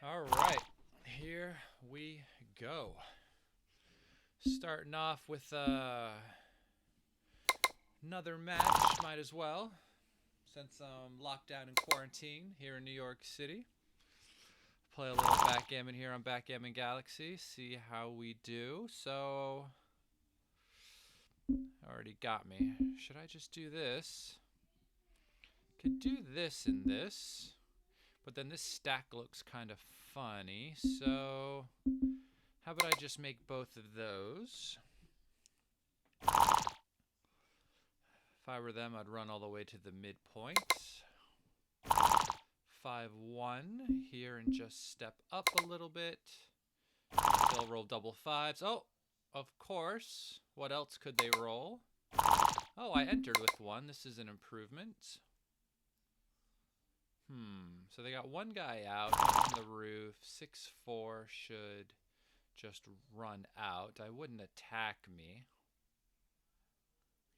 All right, here we go. Starting off with another match, might as well, since I'm locked down in quarantine here in New York City. Play a little backgammon here on Backgammon Galaxy, see how we do. So, already got me. Should I just do this? Could do this and this, but then this stack looks kind of funny, so how about I just make both of those? If I were them, I'd run all the way to the midpoint. 5-1 here and just step up a little bit. They'll roll double fives. Oh, of course. What else could they roll? Oh, I entered with one. This is an improvement. So they got one guy out on the roof. 6-4 should just run out. I wouldn't attack me.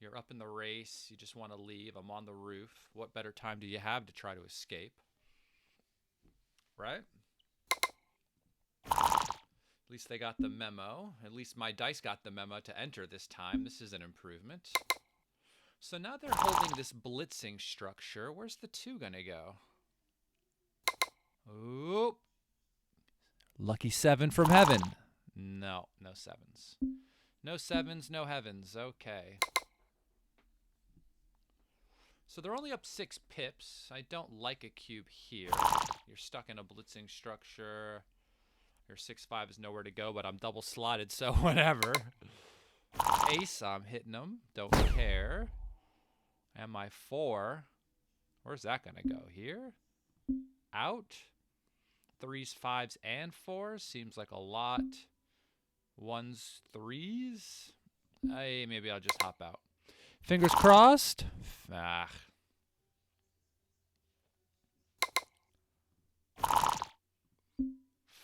You're up in the race. You just want to leave. I'm on the roof. What better time do you have to try to escape? Right? At least they got the memo. At least my dice got the memo to enter this time. This is an improvement. So now they're holding this blitzing structure. Where's the 2 gonna go? Oop. Lucky 7 from heaven. No, no 7s. No 7s, no heavens. Okay. So they're only up 6 pips. I don't like a cube here. You're stuck in a blitzing structure. Your 6-5 is nowhere to go, but I'm double slotted, so whatever. Ace, I'm hitting them. Don't care. And my 4. Where's that going to go? Here? Out? 3s, 5s, and 4s. Seems like a lot. 1s, 3s. Hey, maybe I'll just hop out. Fingers crossed. Ah.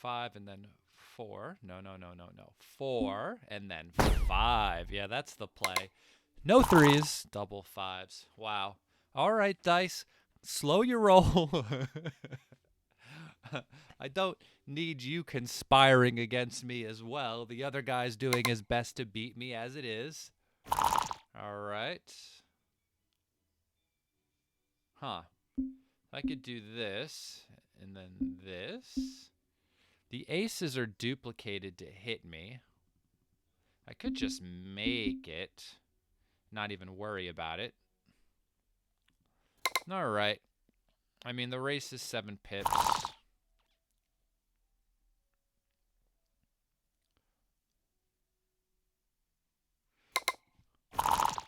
5 and then 4. No. 4 and then 5. Yeah, that's the play. No 3s, double 5s. Wow. All right, dice. Slow your roll. I don't need you conspiring against me as well. The other guy's doing his best to beat me as it is. All right. Huh. I could do this and then this. The aces are duplicated to hit me. I could just make it. Not even worry about it. All right. I mean, the race is 7 pips.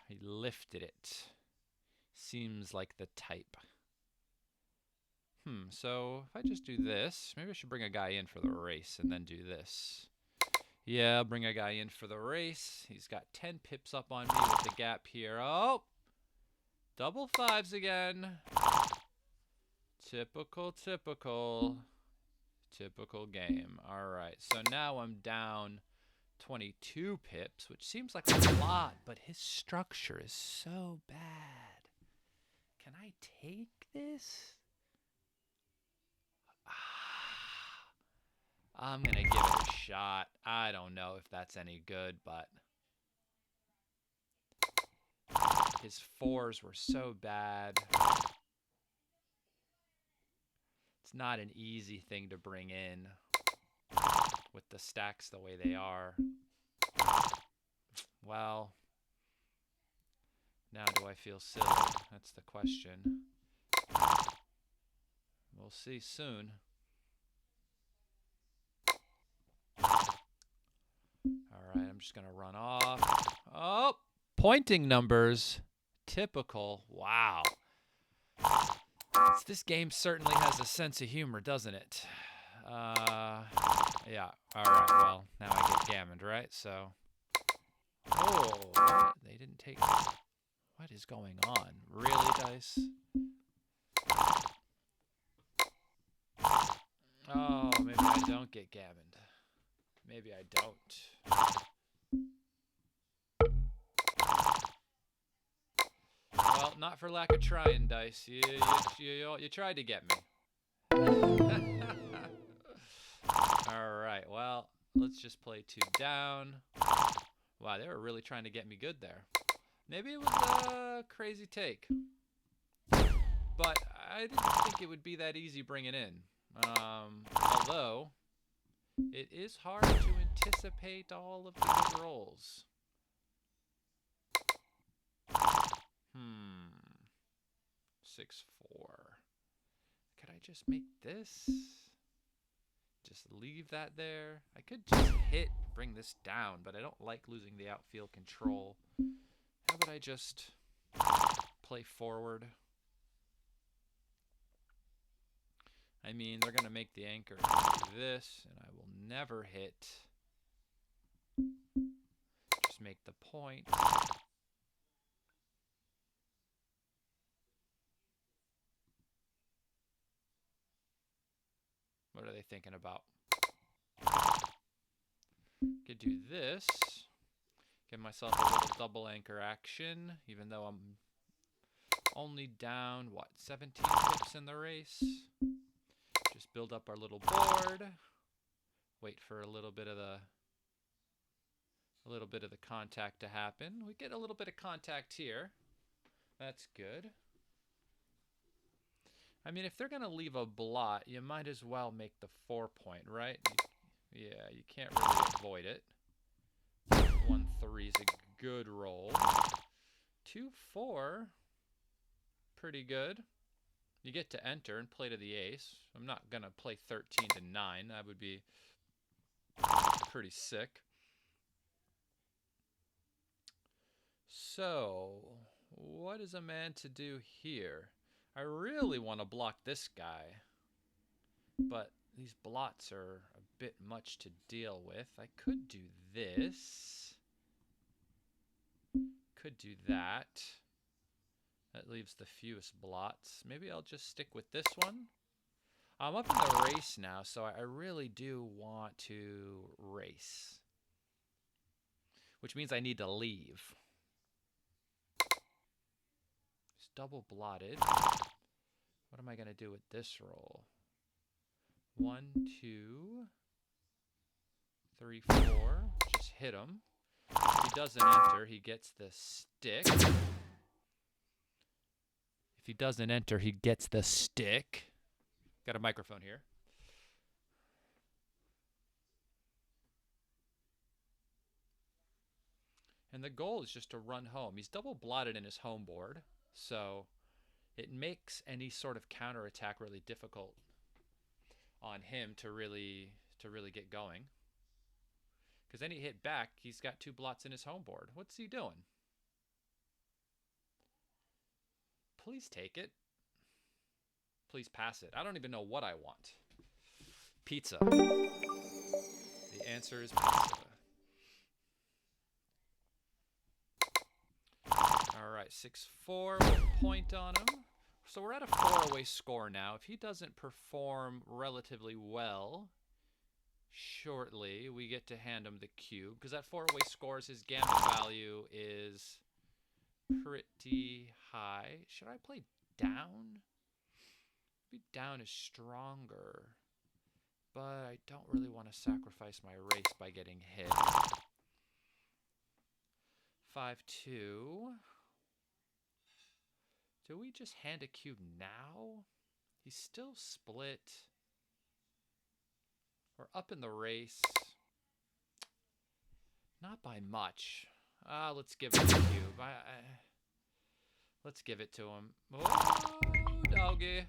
He lifted it. Seems like the type. So if I just do this, maybe I should bring a guy in for the race and then do this. Yeah, I'll bring a guy in for the race. He's got 10 pips up on me with the gap here. Oh! Double 5s again. Typical game. All right, so now I'm down 22 pips, which seems like a lot, but his structure is so bad. Can I take this? I'm going to give it a shot. I don't know if that's any good, but his 4s were so bad. It's not an easy thing to bring in with the stacks the way they are. Well, now do I feel silly? That's the question. We'll see soon. All right, I'm just going to run off. Oh, pointing numbers. Typical. Wow. This game certainly has a sense of humor, doesn't it? Yeah. All right, well, now I get gammoned, right? So, oh, what? They didn't take... What is going on? Really, dice? Oh, maybe I don't get gammoned. Maybe I don't. Well, not for lack of trying, dice. You tried to get me. All right, well, let's just play 2 down. Wow, they were really trying to get me good there. Maybe it was a crazy take. But I didn't think it would be that easy bringing in. Although, it is hard to anticipate all of the good rolls. 6-4. Could I just make this? Just leave that there. I could just bring this down, but I don't like losing the outfield control. How about I just play forward? I mean, they're going to make the anchor do this, and I will never hit. Just make the point. What are they thinking about? Could do this. Give myself a little double anchor action, even though I'm only down, what, 17 pips in the race? Just build up our little board. Wait for a little bit of the contact to happen. We get a little bit of contact here. That's good. I mean, if they're going to leave a blot, you might as well make the 4-point, right? Yeah, you can't really avoid it. 1-3 is a good roll. 2-4, pretty good. You get to enter and play to the ace. I'm not going to play 13-9. That would be pretty sick. So, what is a man to do here? I really want to block this guy, but these blots are a bit much to deal with. I could do this. Could do that. That leaves the fewest blots. Maybe I'll just stick with this one. I'm up in the race now, so I really do want to race. Which means I need to leave. It's double blotted. What am I going to do with this roll? 1, 2, 3, 4. Just hit him. If he doesn't enter, he gets the stick. If he doesn't enter, he gets the stick. Got a microphone here. And the goal is just to run home. He's double blotted in his home board, so it makes any sort of counterattack really difficult on him to really get going. Because any hit back, he's got 2 blots in his home board. What's he doing? Please take it. Please pass it. I don't even know what I want. Pizza. The answer is pizza. All right, 6-4. We'll point on him. So we're at a 4-away score now. If he doesn't perform relatively well shortly, we get to hand him the cube. Because at 4-away scores, his gammon value is pretty high. Should I play down? Maybe down is stronger. But I don't really want to sacrifice my race by getting hit. 5-2. Do we just hand a cube now? He's still split. We're up in the race. Not by much. Let's give him the cube. Let's give it to him. Oh, doggy.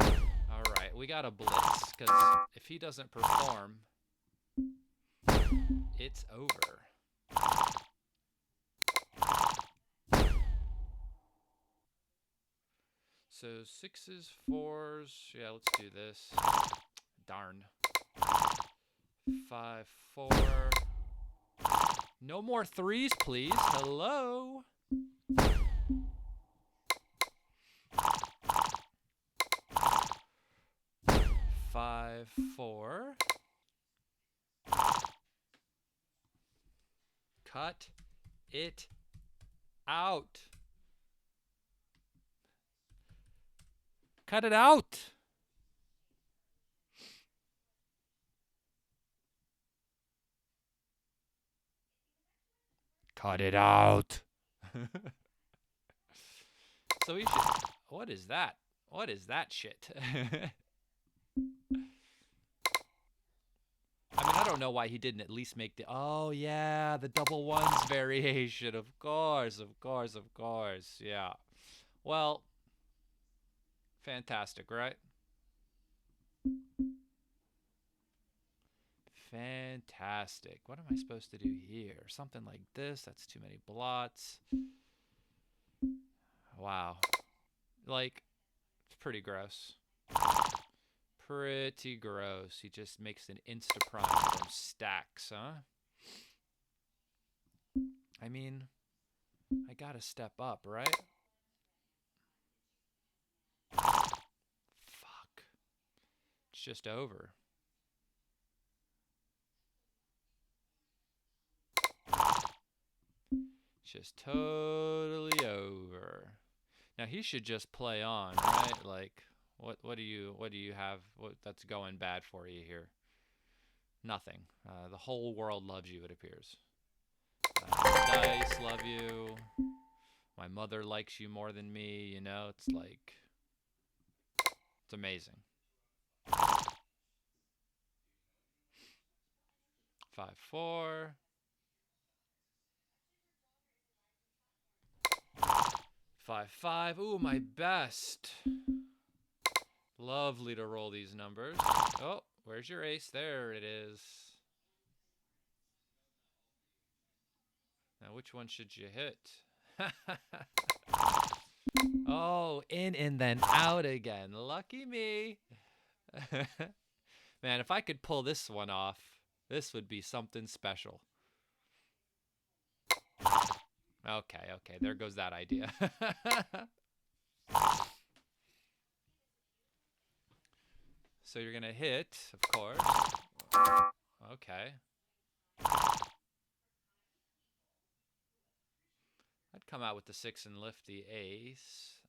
All right, we got a blitz, because if he doesn't perform, it's over. So 6s, 4s. Yeah, let's do this. Darn. 5-4. No more 3s, please. Hello. Five, 4. Cut it out. Cut it out. Cut it out. So we should... What is that? What is that shit? I mean, I don't know why he didn't at least make the... Oh, yeah, the double ones variation. Of course, of course, of course. Yeah. Well, fantastic, right? Fantastic. What am I supposed to do here? Something like this. That's too many blots. Wow. Like, it's pretty gross. Pretty gross. He just makes an insta-prime from stacks, huh? I mean, I gotta step up, right? Fuck. It's just over. Just totally over. Now he should just play on, right? Like, what do you have? What that's going bad for you here? Nothing. The whole world loves you, it appears. Dice love you. My mother likes you more than me. You know, it's like, it's amazing. 5-4. 5-5. Ooh, my best. Lovely to roll these numbers. Oh, where's your ace? There it is. Now, which one should you hit? Oh, in and then out again. Lucky me. Man, if I could pull this one off, this would be something special. Okay, okay, there goes that idea. So you're gonna hit, of course. Okay. I'd come out with the 6 and lift the ace.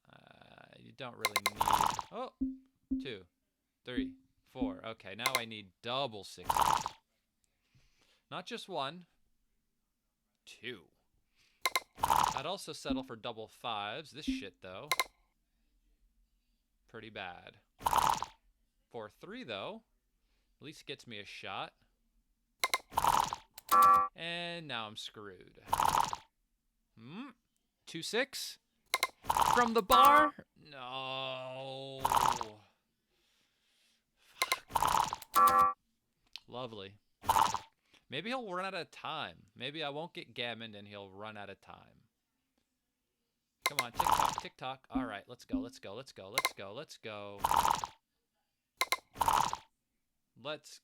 You don't really need... Oh! 2, 3, 4. Okay, now I need double 6s. Not just 1. 2. I'd also settle for double 5s. This shit, though. Pretty bad. 4-3, though. At least gets me a shot. And now I'm screwed. 2-6? From the bar? No. Fuck. Lovely. Maybe he'll run out of time. Maybe I won't get gammoned and he'll run out of time. Come on, tick-tock, tick-tock. All right, let's go, let's go, let's go, let's go, let's go. Let's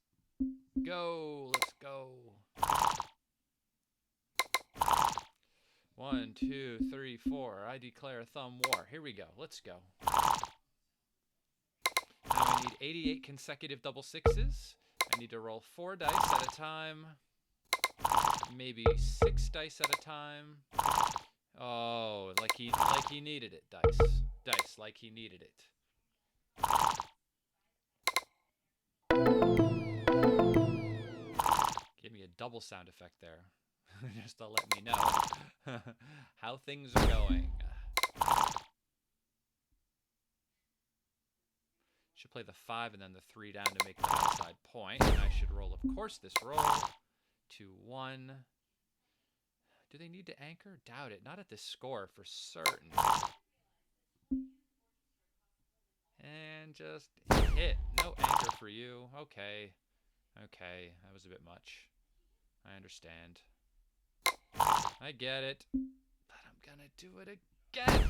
go, let's go. 1, 2, 3, 4. I declare thumb war. Here we go. Let's go. Now I need 88 consecutive double 6s. I need to roll 4 dice at a time. Maybe 6 dice at a time. Oh, like he needed it. Dice, like he needed it. Give me a double sound effect there. Just to let me know how things are going. Should play the 5 and then the 3 down to make the outside point. And I should roll, of course, this roll. 2-1. Do they need to anchor? Doubt it. Not at this score for certain. And just hit. No anchor for you. Okay. Okay. That was a bit much. I understand. I get it. But I'm gonna do it again.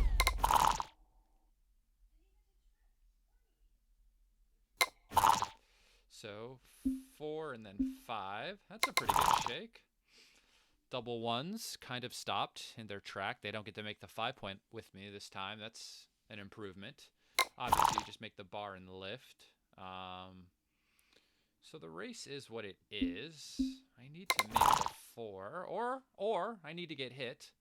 So 4 and then 5. That's a pretty good shake. Double 1s kind of stopped in their track. They don't get to make the 5-point with me this time. That's an improvement. Obviously, you just make the bar and lift. So the race is what it is. I need to make the 4, or I need to get hit.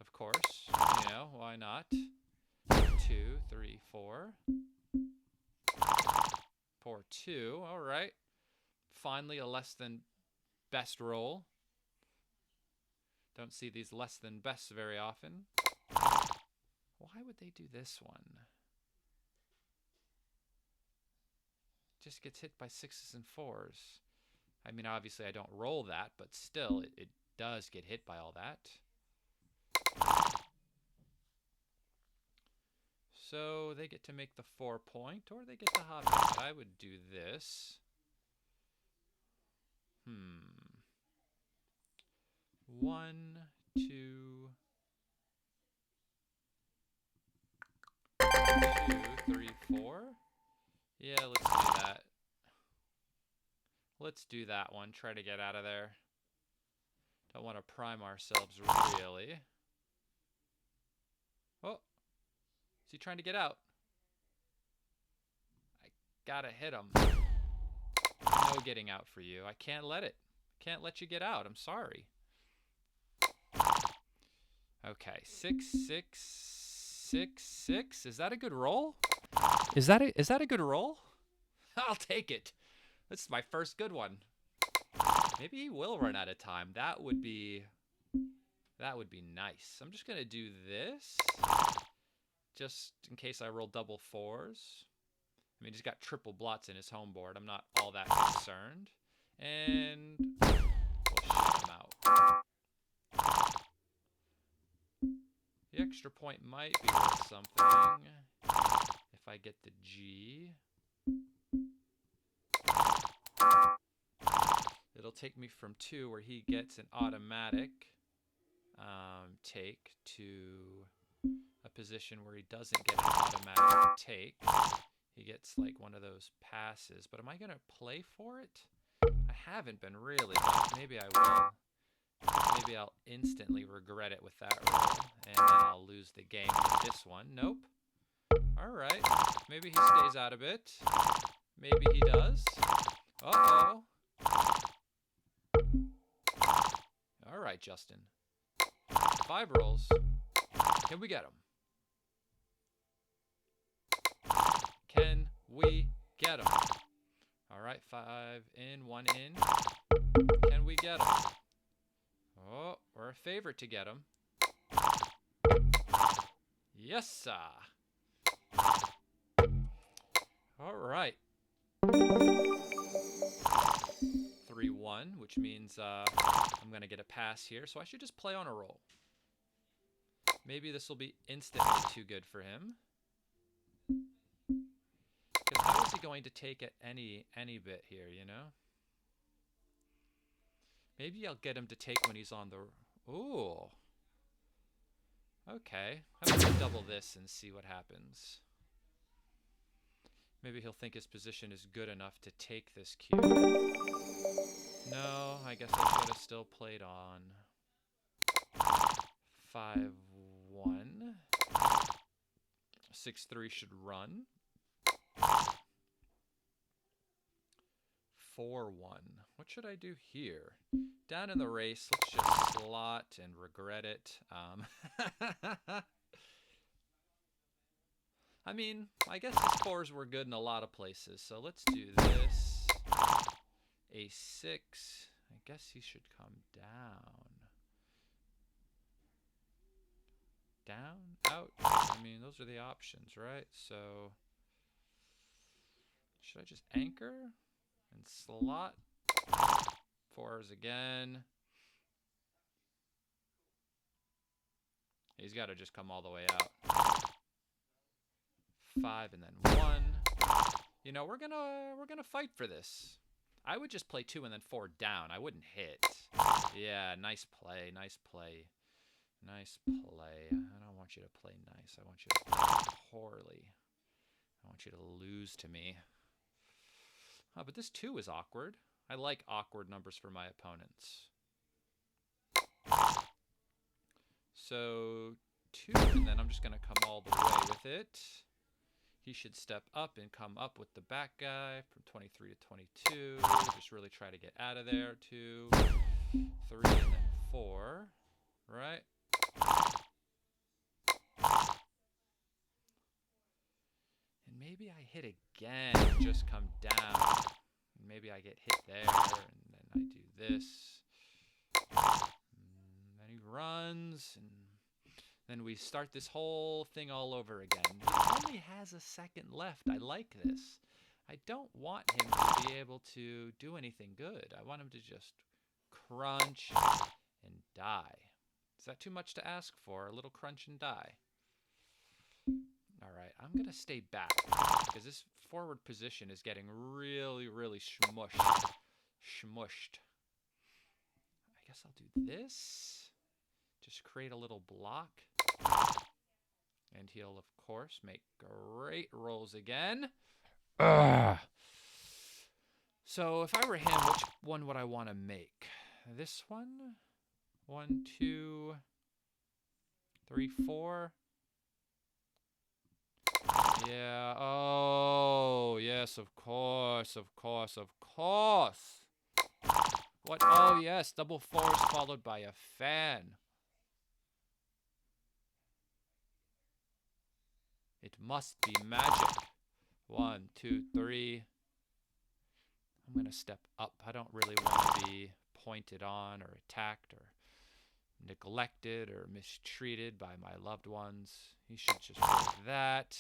Of course, you know, why not? 2, 3, 4. 4-2. All right. Finally, a less than best roll. Don't see these less than bests very often. Why would they do this one? Just gets hit by 6s and 4s. I mean, obviously I don't roll that, but still, it does get hit by all that. So they get to make the 4-point, or they get to hop out. I would do this. 1, 2, 3, 4. Yeah, let's do that. Let's do that one. Try to get out of there. Don't want to prime ourselves, really. Oh. Is he trying to get out? I gotta hit him. No getting out for you. I can't let it. Can't let you get out. I'm sorry. Okay. 6, 6, 6, 6. Is that a good roll? Is that a good roll? I'll take it. This is my first good one. Maybe he will run out of time. That would be nice. I'm just gonna do this, just in case I roll double 4s. I mean, he's got triple blots in his home board. I'm not all that concerned, and we'll shut him out. The extra point might be worth something if I get the G. It'll take me from 2, where he gets an automatic take, to a position where he doesn't get an automatic take. He gets like one of those passes. But am I going to play for it? I haven't been really, but maybe I will. Maybe I'll instantly regret it with that roll, and then I'll lose the game with this one. Nope. All right. Maybe he stays out of it. Maybe he does. Uh-oh. All right, Justin. 5 rolls. Can we get him? Can we get him? All right, 5 in, 1 in. Can we get him? Oh, we're a favorite to get him. Yes, sir. All right. 3-1, which means I'm going to get a pass here, so I should just play on a roll. Maybe this will be instantly too good for him. Because how is he going to take it any bit here, you know? Maybe I'll get him to take when he's on the... Ooh. Okay. I'm going to double this and see what happens. Maybe he'll think his position is good enough to take this cube. No, I guess I should have still played on. 5-1. 6-3 should run. 4-1. What should I do here? Down in the race, let's just slot and regret it. I mean, I guess his 4s were good in a lot of places, so let's do this. A6. I guess he should come down. Down? Out? I mean, those are the options, right? So, should I just anchor and slot? 4s again. He's got to just come all the way out. 5 and then 1. You know, we're gonna fight for this. I would just play 2 and then 4 down. I wouldn't hit. Yeah, nice play, nice play. Nice play. I don't want you to play nice. I want you to play poorly. I want you to lose to me. Oh, but this 2 is awkward. I like awkward numbers for my opponents. So 2, and then I'm just going to come all the way with it. He should step up and come up with the back guy from 23 to 22. Just really try to get out of there. 2, 3, and then 4. Right? And maybe I hit again and just come down. And maybe I get hit there, and then I do this. And then And he runs, and then we start this whole thing all over again. He only has a second left. I like this. I don't want him to be able to do anything good. I want him to just crunch and die. Is that too much to ask for? A little crunch and die. All right, I'm going to stay back because this forward position is getting really, really smushed. Smushed. I guess I'll do this. Just create a little block. And he'll, of course, make great rolls again. Ugh. So if I were him, which one would I want to make? This one? 1, 2, 3, 4. Yeah. Oh, yes, of course, of course, of course. What? Oh, yes, double fours followed by a fan. It must be magic. 1, 2, 3. I'm going to step up. I don't really want to be pointed on or attacked or neglected or mistreated by my loved ones. He should just break that.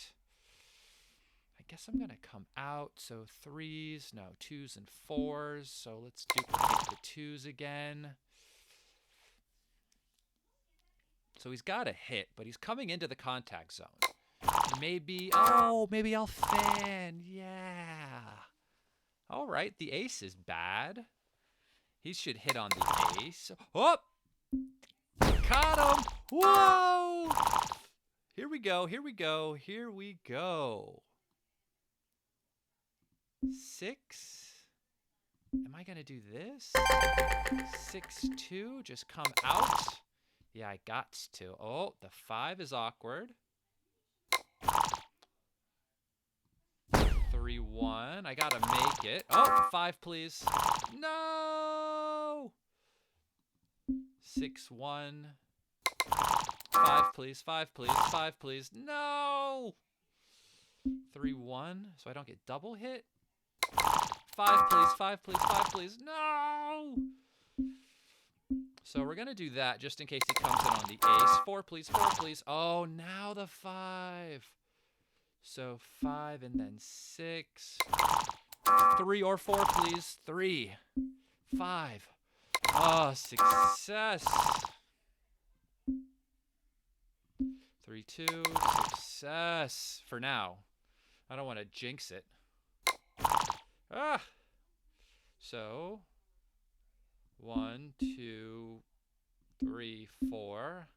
I guess I'm going to come out. So 3s, no, 2s and 4s. So let's duplicate the 2s again. So he's got a hit, but he's coming into the contact zone. Maybe, oh, maybe I'll fan. Yeah. All right, the ace is bad. He should hit on the ace. Oh! Caught him! Whoa! Here we go, here we go, here we go. 6. Am I going to do this? 6, 2, just come out. Yeah, I got to. Oh, the 5 is awkward. 3, 1. I gotta make it. Oh, 5, please. No! 6, 1. 5, please. 5, please. 5, please. No! 3, 1. So I don't get double hit. 5, please. 5, please. 5, please. No! So we're gonna do that just in case he comes in on the ace. 4, please. 4, please. Oh, now the 5. So 5 and then 6. 3 or 4, please. 3. 5. Oh, success. 3, 2. Success. For now. I don't want to jinx it. Ah. So 1, 2, 3, 4.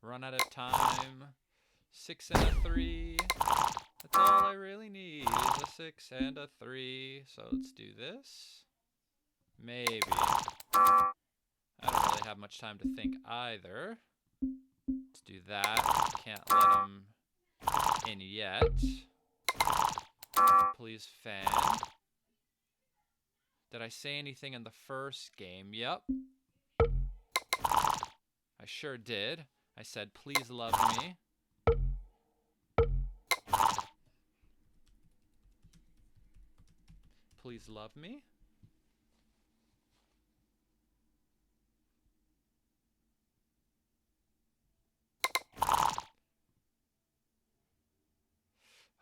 Run out of time. 6 and a 3. That's all I really need is a 6 and a 3. So let's do this. Maybe. I don't really have much time to think either. Let's do that. Can't let him in yet. Please fan. Did I say anything in the first game? Yep. I sure did. I said, please love me. Please love me.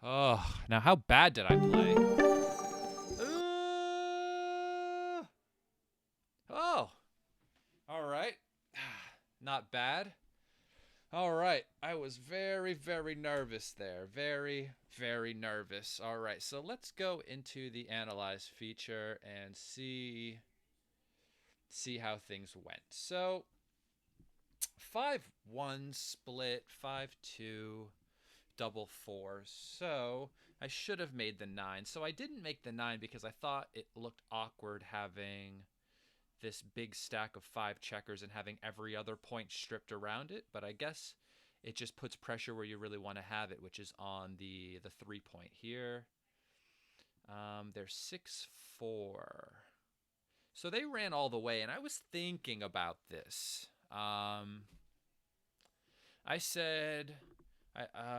Oh, now how bad did I play? Oh, all right. Not bad. All right. I was very, very nervous there. Very, very nervous. All right. So let's go into the analyze feature and see how things went. So 5-1 split, 5-2. Double 4. So I should have made the 9. So I didn't make the 9 because I thought it looked awkward having this big stack of 5 checkers and having every other point stripped around it. But I guess it just puts pressure where you really want to have it, which is on the 3 point here. They're 6-4. So they ran all the way, and I was thinking about this. I said,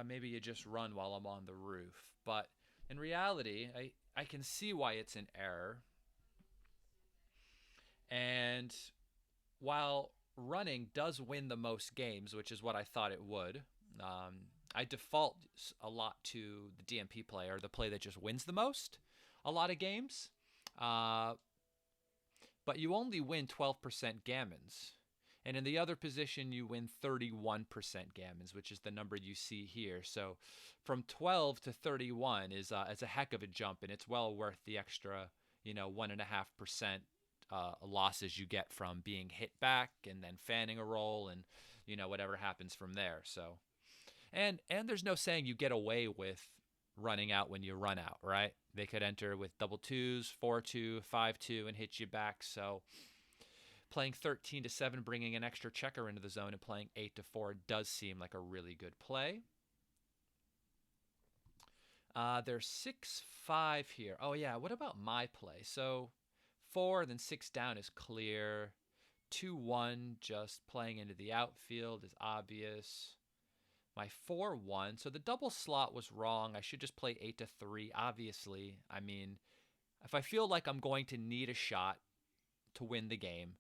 maybe you just run while I'm on the roof. But in reality, I can see why it's an error. And while running does win the most games, which is what I thought it would, I default a lot to the DMP play, or the play that just wins the most a lot of games. Uh, but you only win 12% gammons. And in the other position, you win 31% gammons, which is the number you see here. So from 12 to 31 is a heck of a jump, and it's well worth the extra, 1.5% losses you get from being hit back and then fanning a roll, and whatever happens from there. So and there's no saying you get away with running out when you run out, right? They could enter with double twos, 4-2, 5-2, and hit you back. So playing 13 to 7, bringing an extra checker into the zone, and playing 8 to 4 does seem like a really good play. There's 6-5 here. Oh yeah, what about my play? So 4, then 6 down is clear. 2-1, just playing into the outfield is obvious. My 4-1, so the double slot was wrong. I should just play 8 to 3. Obviously, I mean, if I feel like I'm going to need a shot to win the game,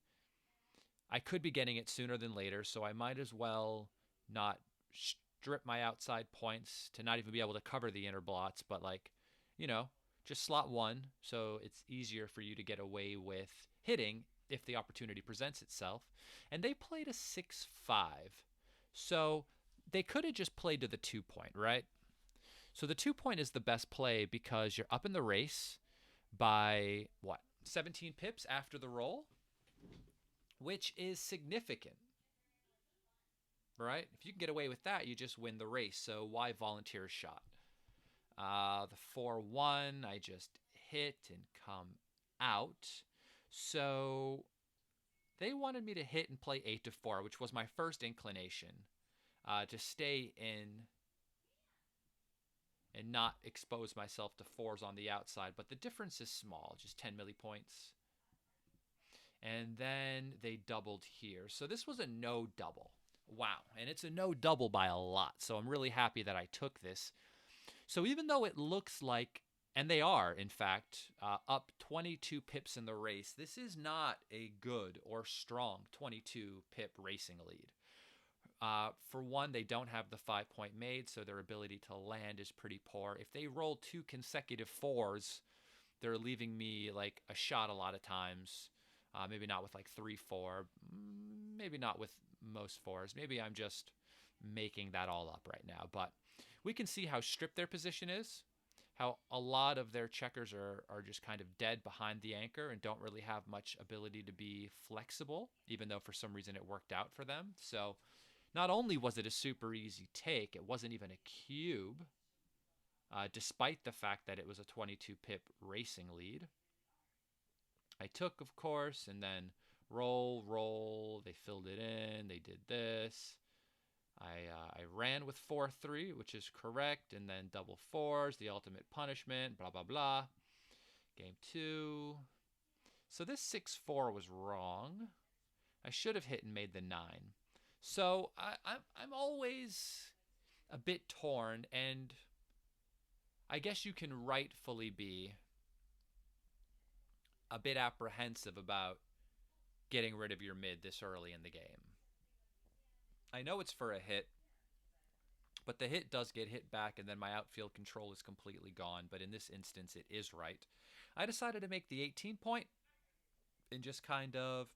I could be getting it sooner than later, so I might as well not strip my outside points to not even be able to cover the inner blots, but you know, just slot 1, so it's easier for you to get away with hitting if the opportunity presents itself. And they played a 6-5, so they could have just played to the 2-point, right? So the 2-point is the best play because you're up in the race by, what, 17 pips after the roll, which is significant, right? If you can get away with that, you just win the race. So why volunteer a shot? The 4-1, I just hit and come out. So they wanted me to hit and play 8 to 4, which was my first inclination, to stay in and not expose myself to 4s on the outside. But the difference is small, just 10 millipoints. And then they doubled here. So this was a no double. Wow. And it's a no double by a lot. So I'm really happy that I took this. So even though it looks like, and they are, in fact, up 22 pips in the race, this is not a good or strong 22 pip racing lead. For one, they don't have the 5-point made, so their ability to land is pretty poor. If they roll 2 consecutive 4s, they're leaving me like a shot a lot of times. Maybe not with like 3-4, maybe not with most 4s. Maybe I'm just making that all up right now. But we can see how stripped their position is, how a lot of their checkers are just kind of dead behind the anchor and don't really have much ability to be flexible, even though for some reason it worked out for them. So not only was it a super easy take, it wasn't even a cube, despite the fact that it was a 22 pip racing lead. I took, of course, and then roll. They filled it in. They did this. I ran with 4-3, which is correct, and then double 4s, the ultimate punishment, blah, blah, blah. Game 2. So this 6-4 was wrong. I should have hit and made the 9. So I'm always a bit torn, and I guess you can rightfully be a bit apprehensive about getting rid of your mid this early in the game. I know it's for a hit, but the hit does get hit back, and then my outfield control is completely gone. But in this instance, it is right. I decided to make the 18-point and just kind of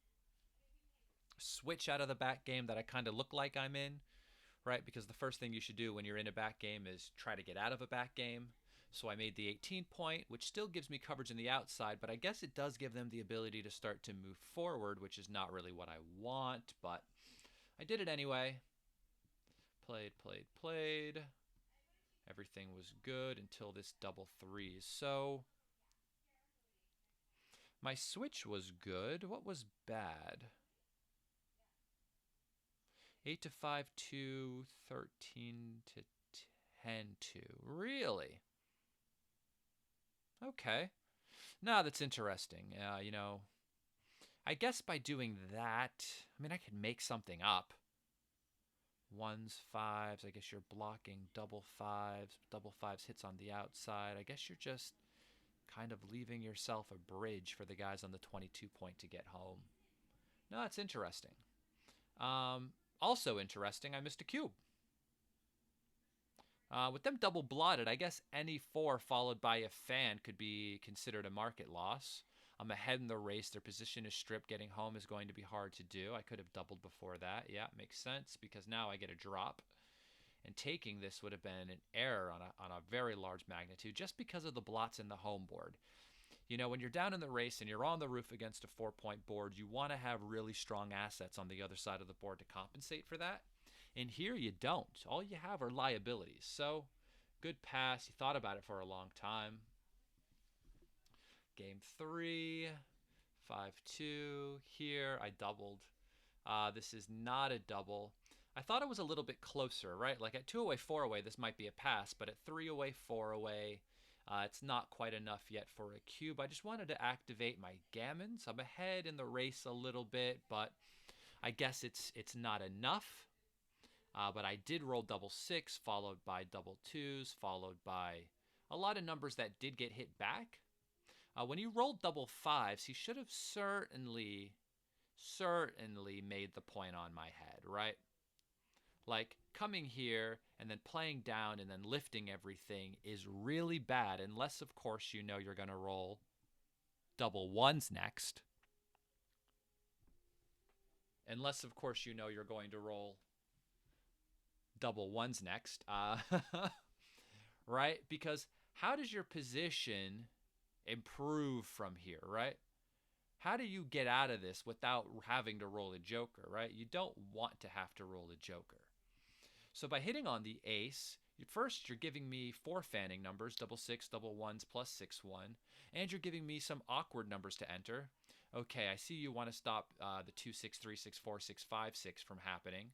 switch out of the back game that I kind of look like I'm in, right? Because the first thing you should do when you're in a back game is try to get out of a back game. So I made the 18-point, which still gives me coverage in the outside, but I guess it does give them the ability to start to move forward, which is not really what I want, but I did it anyway. Played. Everything was good until this double 3. So my switch was good. What was bad? 8 to 5, 2, 13 to 10, 2. Really? Okay. Now that's interesting. I guess by doing that, I mean, I could make something up. 1s, 5s, I guess you're blocking double 5s. Double 5s hits on the outside. I guess you're just kind of leaving yourself a bridge for the guys on the 22 point to get home. No, it's interesting. Also interesting, I missed a cube. With them double blotted, I guess any 4 followed by a fan could be considered a market loss. I'm ahead in the race. Their position is stripped. Getting home is going to be hard to do. I could have doubled before that. Yeah, makes sense because now I get a drop. And taking this would have been an error on a very large magnitude just because of the blots in the home board. You know, when you're down in the race and you're on the roof against a 4-point board, you want to have really strong assets on the other side of the board to compensate for that. And here you don't. All you have are liabilities. So, good pass. You thought about it for a long time. Game 3, 5-2. Here, I doubled. This is not a double. I thought it was a little bit closer, right? Like at 2 away, 4 away, this might be a pass, but at 3 away, 4 away, it's not quite enough yet for a cube. I just wanted to activate my gammons. I'm ahead in the race a little bit, but I guess it's not enough. But I did roll double 6, followed by double 2s, followed by a lot of numbers that did get hit back. When he rolled double 5s, he should have certainly made the point on my head, right? Like, coming here and then playing down and then lifting everything is really bad, unless, of course, you know you're going to roll double 1s next. Unless, of course, you know you're going to roll double 1s next. Right? Because how does your position improve from here, right? How do you get out of this without having to roll a joker, right? You don't want to have to roll a joker. So by hitting on the ace, first you're giving me 4 fanning numbers, double 6, double 1s, plus 6, 1, and you're giving me some awkward numbers to enter. Okay, I see you want to stop the 2, 6, 3, 6, 4, 6, 5, 6 from happening.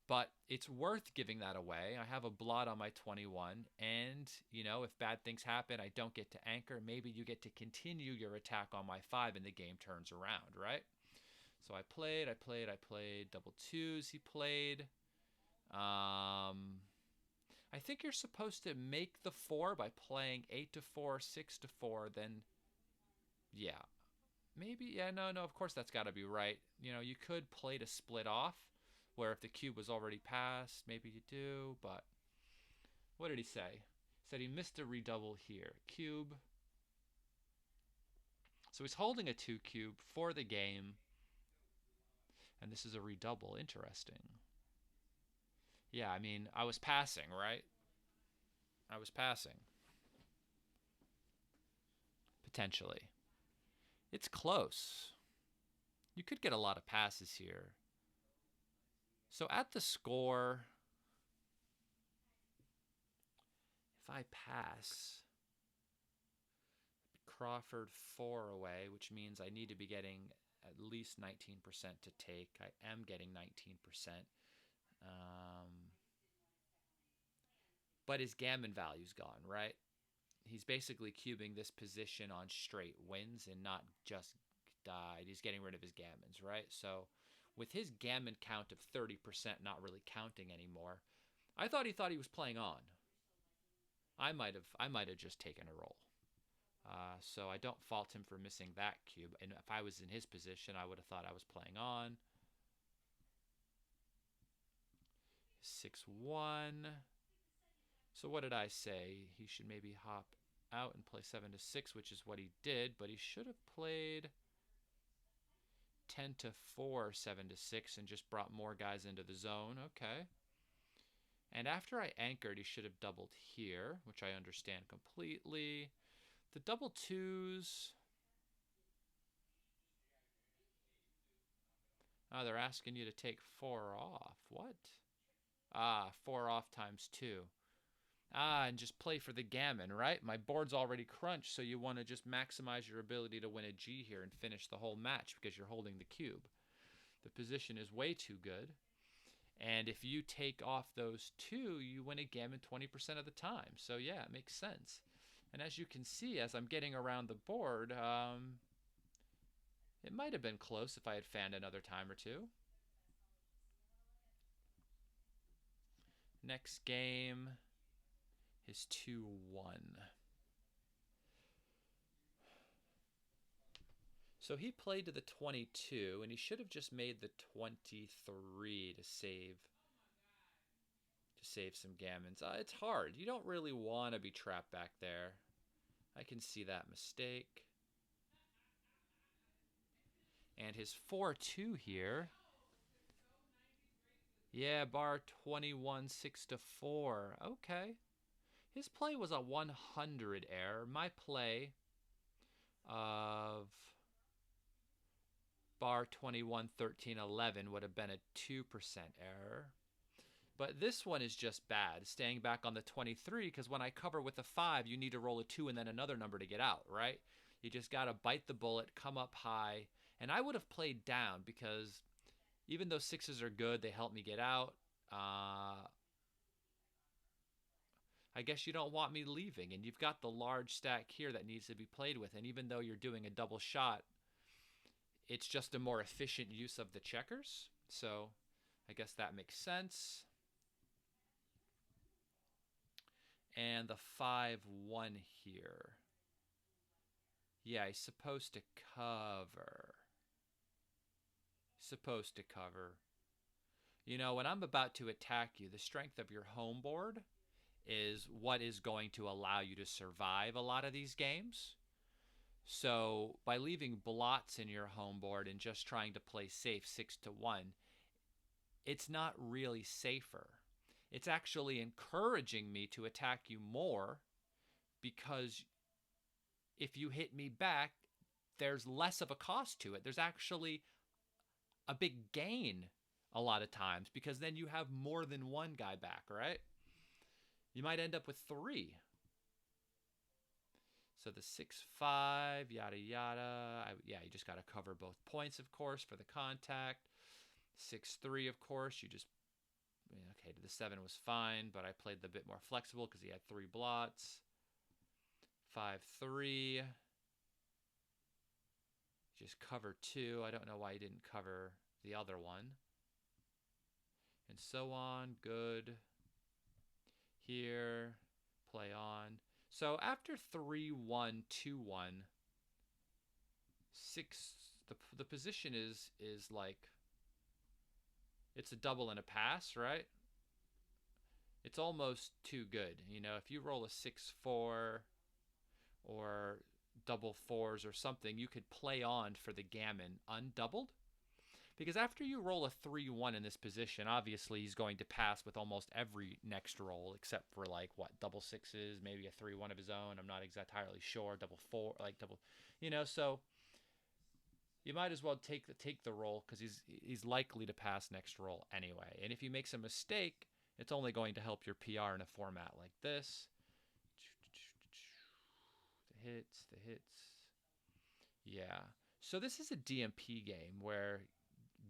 But it's worth giving that away. I have a blot on my 21, and, you know, if bad things happen, I don't get to anchor. Maybe you get to continue your attack on my 5 and the game turns around, right? So I played, double 2s he played. I think you're supposed to make the 4 by playing 8-4, 6-4, then, yeah. Maybe, yeah, no, of course that's got to be right. You know, you could play to split off, where if the cube was already passed, maybe you do, but what did he say? He said he missed a redouble here. Cube. So he's holding a 2 cube for the game, and this is a redouble. Interesting. Yeah, I mean, I was passing, right? I was passing. Potentially. It's close. You could get a lot of passes here. So at the score, if I pass, Crawford 4 away, which means I need to be getting at least 19% to take. I am getting 19%. But his gammon value's gone, right? He's basically cubing this position on straight wins and not just died. He's getting rid of his gammons, right? So with his gammon count of 30% not really counting anymore, I thought he was playing on. I might have just taken a roll. So I don't fault him for missing that cube. And if I was in his position, I would have thought I was playing on. 6-1. So what did I say? He should maybe hop out and play 7-6, which is what he did, but he should have played 10-4, 7-6, and just brought more guys into the zone. Okay. And after I anchored, he should have doubled here, which I understand completely. The double 2s. Oh, they're asking you to take 4 off. What? 4 off times 2. And just play for the gammon, right? My board's already crunched, so you want to just maximize your ability to win a G here and finish the whole match because you're holding the cube. The position is way too good. And if you take off those 2, you win a gammon 20% of the time. So yeah, it makes sense. And as you can see, as I'm getting around the board, it might have been close if I had fanned another time or 2. Next game is 2-1. So he played to the 22, and he should have just made the 23 to save some gammons. It's hard. You don't really want to be trapped back there. I can see that mistake. And his 4-2 here. Yeah, bar 21, 6 to 4. Okay. His play was a 100 error. My play of bar 21, 13, 11 would have been a 2% error. But this one is just bad, staying back on the 23, because when I cover with a 5, you need to roll a 2 and then another number to get out, right? You just got to bite the bullet, come up high. And I would have played down because even though 6s are good, they help me get out. I guess you don't want me leaving, and you've got the large stack here that needs to be played with. And even though you're doing a double shot, it's just a more efficient use of the checkers. So I guess that makes sense. And the 5-1 here. Yeah, he's supposed to cover. Supposed to cover. You know, when I'm about to attack you, the strength of your home board is what is going to allow you to survive a lot of these games. So by leaving blots in your home board and just trying to play safe 6-1, it's not really safer. It's actually encouraging me to attack you more, because if you hit me back, there's less of a cost to it. There's actually a big gain a lot of times, because then you have more than one guy back, right? You might end up with 3. So the 6-5, yada yada. Yeah, you just got to cover both points, of course, for the contact. 6-3, of course, you just, okay, the 7 was fine, but I played the bit more flexible because he had 3 blots. 5-3. Just cover 2. I don't know why he didn't cover the other one. And so on. Good. Here. Play on. So after 3-1, 2-1, 6, the position is like, it's a double and a pass, right? It's almost too good. You know, if you roll a 6-4 or double 4s or something, you could play on for the gammon undoubled. Because after you roll a 3-1 in this position, obviously he's going to pass with almost every next roll, except for like, what, double 6s, maybe a 3-1 of his own. I'm not entirely sure. Double 4, like double, you know, so you might as well take the roll, because he's likely to pass next roll anyway. And if he makes a mistake, it's only going to help your PR in a format like this. The hits. Yeah. So this is a DMP game where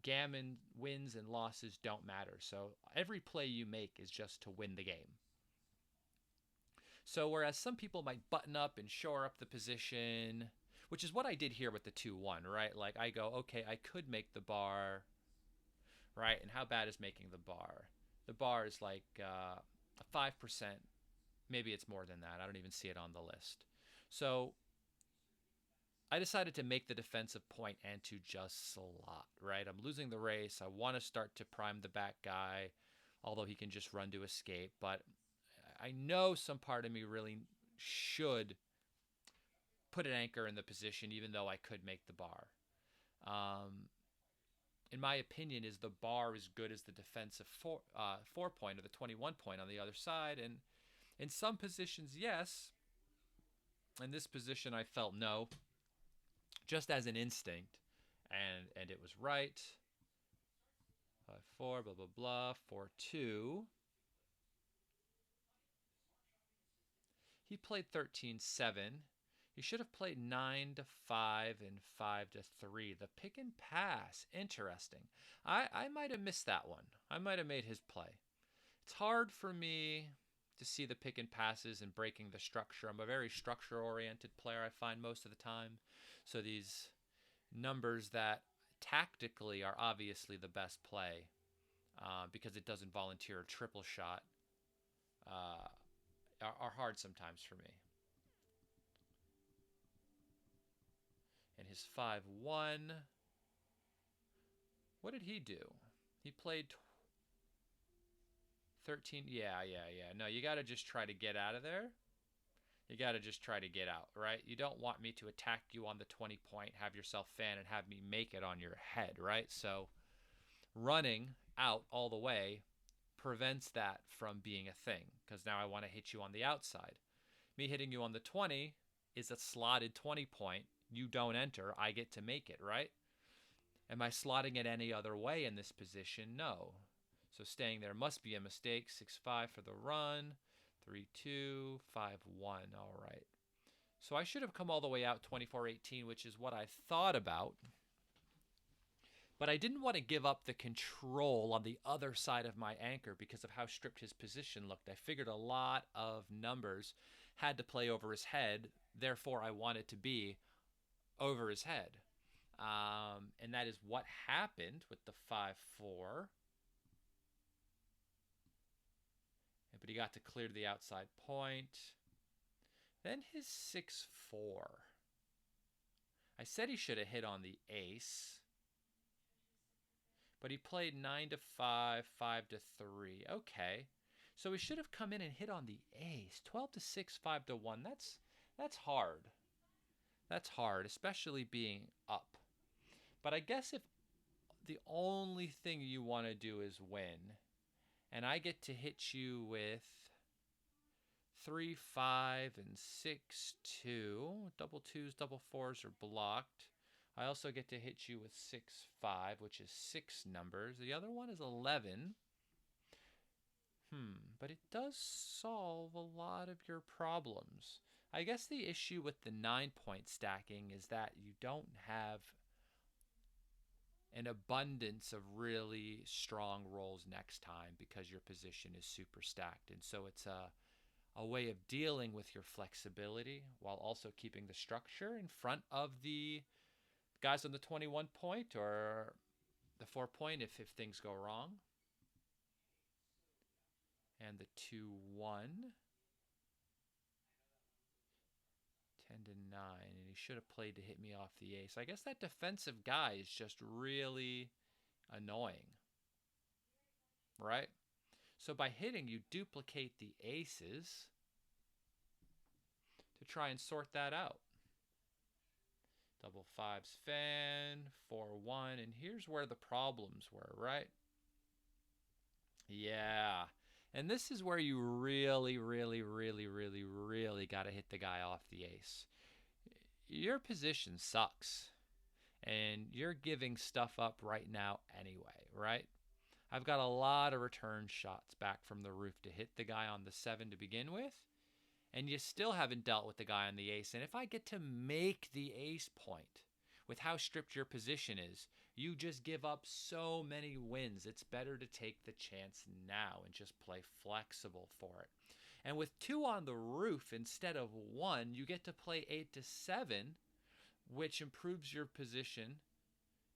gammon wins and losses don't matter. So every play you make is just to win the game. So whereas some people might button up and shore up the position, which is what I did here with the 2-1, right? Like I go, okay, I could make the bar, right? And how bad is making the bar? The bar is like 5%. Maybe it's more than that. I don't even see it on the list. So I decided to make the defensive point and to just slot, right? I'm losing the race. I want to start to prime the back guy, although he can just run to escape. But I know some part of me really should put an anchor in the position, even though I could make the bar. In my opinion, is the bar as good as the defensive 4 point or the 21 point on the other side? And in some positions, yes. In this position, I felt no, just as an instinct, and it was right. 5-4, blah, blah, blah, 4-2. He played 13-7. He should have played 9-5 and 5-3. The pick and pass, interesting. I might have missed that one. I might have made his play. It's hard for me to see the pick and passes and breaking the structure. I'm a very structure-oriented player, I find, most of the time. So these numbers that tactically are obviously the best play, because it doesn't volunteer a triple shot, are hard sometimes for me. And his 5-1. What did he do? He played 13. Yeah. No, you got to just try to get out of there. You got to just try to get out, right? You don't want me to attack you on the 20 point, have yourself fan, and have me make it on your head, right? So running out all the way prevents that from being a thing, because now I want to hit you on the outside. Me hitting you on the 20 is a slotted 20 point. You don't enter. I get to make it, right? Am I slotting it any other way in this position? No. So staying there must be a mistake. 6-5 for the run. 3-2, 5-1. All right. So I should have come all the way out 24-18, which is what I thought about. But I didn't want to give up the control on the other side of my anchor because of how stripped his position looked. I figured a lot of numbers had to play over his head. Therefore, I wanted to be over his head. And that is what happened with the 5-4. But he got to clear the outside point. Then his 6-4. I said he should have hit on the ace. But he played 9-5, 5-3. Okay. So he should have come in and hit on the ace. 12-6, 5-1. That's hard. That's hard, especially being up. But I guess if the only thing you want to do is win, and I get to hit you with 3-5 and 6-2, double twos, double fours are blocked. I also get to hit you with 6-5, which is 6 numbers. The other one is 11. But it does solve a lot of your problems. I guess the issue with the 9-point stacking is that you don't have an abundance of really strong rolls next time because your position is super stacked. And so it's a way of dealing with your flexibility while also keeping the structure in front of the guys on the 21 point or the 4 point if things go wrong. And the 2-1. 10-9, and he should have played to hit me off the ace. I guess that defensive guy is just really annoying, right? So by hitting, you duplicate the aces to try and sort that out. Double fives fan, 4-1, and here's where the problems were, right? Yeah. And this is where you really got to hit the guy off the ace. Your position sucks. And you're giving stuff up right now anyway, right? I've got a lot of return shots back from the roof to hit the guy on the 7 to begin with. And you still haven't dealt with the guy on the ace. And if I get to make the ace point with how stripped your position is, you just give up so many wins. It's better to take the chance now and just play flexible for it. And with 2 on the roof instead of 1, you get to play 8-7, which improves your position.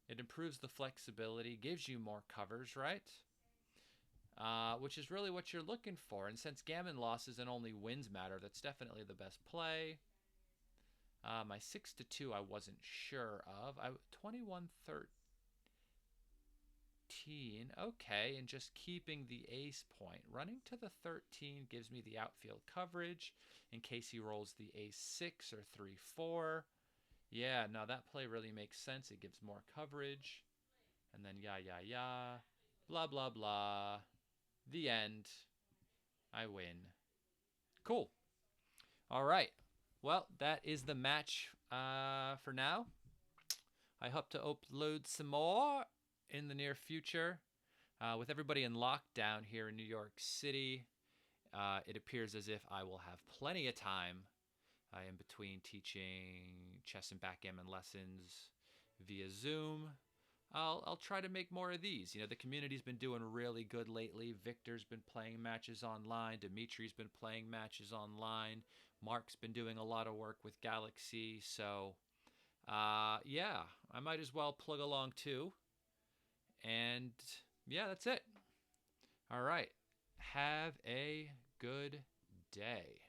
It improves the flexibility, gives you more covers, right? Which is really what you're looking for. And since gammon losses and only wins matter, that's definitely the best play. My 6-2 I wasn't sure of. 21-13. Okay, and just keeping the ace point. Running to the 13 gives me the outfield coverage in case he rolls the ace-6 or 3-4. Yeah, no, that play really makes sense. It gives more coverage. And then blah, blah, blah. The end. I win. Cool. All right. Well, that is the match for now. I hope to upload some more in the near future. With everybody in lockdown here in New York City, it appears as if I will have plenty of time in between teaching chess and backgammon lessons via Zoom. I'll try to make more of these. You know, the community's been doing really good lately. Victor's been playing matches online. Dimitri's been playing matches online. Mark's been doing a lot of work with Galaxy. So, yeah, I might as well plug along too. And, yeah, that's it. All right. Have a good day.